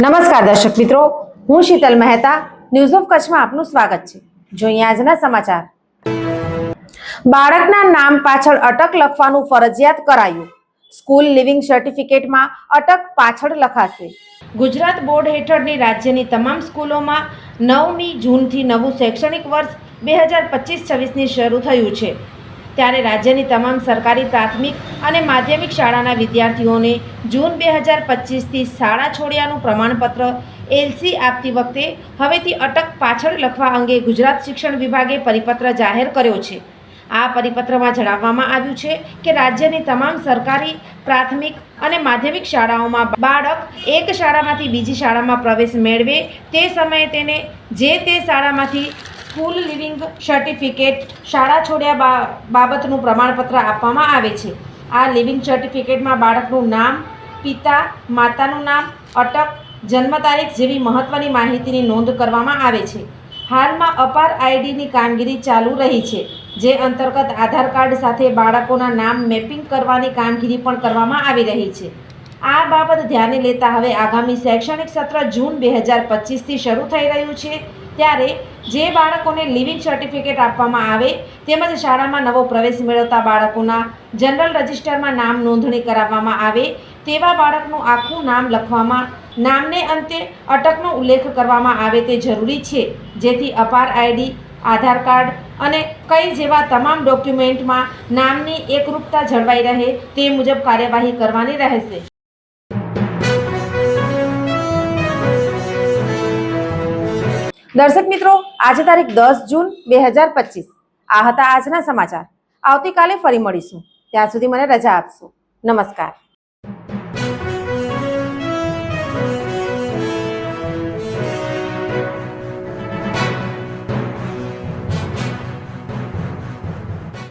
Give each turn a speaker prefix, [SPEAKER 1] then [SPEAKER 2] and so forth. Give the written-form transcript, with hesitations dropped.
[SPEAKER 1] નમસ્કાર દર્શક મિત્રો, હું શીતલ મહેતા ન્યૂઝ ઓફ કચ્છમાં આપનું સ્વાગત છે। જોઈએ આજના સમાચાર। બાળકના નામ પાછળ અટક લખવાનું ફરજિયાત કરાયું। સ્કૂલ લિવિંગ સર્ટિફિકેટમાં અટક પાછળ લખાશે। ગુજરાત બોર્ડ હેઠળની રાજ્યની તમામ સ્કૂલોમાં 9મી જૂનથી નવું શૈક્ષણિક વર્ષ 2025-26ની શરૂ થયું છે। ત્યારે રાજ્યની તમામ સરકારી પ્રાથમિક અને માધ્યમિક શાળાના વિદ્યાર્થીઓને જૂન 2025થી શાળા છોડ્યાનું પ્રમાણપત્ર એલસી આપતી વખતે હવેથી અટક પાછળ લખવા અંગે ગુજરાત શિક્ષણ વિભાગે પરિપત્ર જાહેર કર્યો છે। આ પરિપત્રમાં જણાવવામાં આવ્યું છે કે રાજ્યની તમામ સરકારી પ્રાથમિક અને માધ્યમિક શાળાઓમાં બાળક એક શાળામાંથી બીજી શાળામાં પ્રવેશ મેળવે તે સમયે તેને જે તે શાળામાંથી સ્કૂલ લિવિંગ સર્ટિફિકેટ, શાળા છોડ્યા બાબતનું પ્રમાણપત્ર આપવામાં આવે છે। આ લિવિંગ સર્ટિફિકેટમાં બાળકનું નામ, પિતા માતાનું નામ, અટક, જન્મ તારીખ જેવી મહત્વની માહિતીની નોંધ કરવામાં આવે છે। હાલમાં અપાર આઈડીની કામગીરી ચાલુ રહી છે, જે અંતર્ગત આધાર કાર્ડ સાથે બાળકોના નામ મેપિંગ કરવાની કામગીરી પણ કરવામાં આવી રહી છે। આ બાબત ધ્યાને લેતા હવે આગામી શૈક્ષણિક સત્ર જૂન 2025થી શરૂ થઈ રહ્યું છે। ત્યારે જે બાળકોને લિવિંગ સર્ટિફિકેટ આપવામાં આવે તેમજ શાળામાં નવો પ્રવેશ મેળવતા બાળકોના જનરલ રજિસ્ટરમાં નામ નોંધણી કરાવવામાં આવે તેવા બાળકનું આખું નામ લખવામાં, નામને અંતે અટકનો ઉલ્લેખ કરવામાં આવે તે જરૂરી છે, જેથી અપાર આઈડી, આધાર કાર્ડ અને કઈ જેવા તમામ ડોક્યુમેન્ટમાં નામની એકરૂપતા જળવાઈ રહે તે મુજબ કાર્યવાહી કરવાની રહેશે। દર્શક મિત્રો, આજે તારીખ 10 જૂન 2025 આ હતા આજના સમાચાર। આવતીકાલે ફરી મળીશું, ત્યાં સુધી મને રજા આપશો। નમસ્કાર।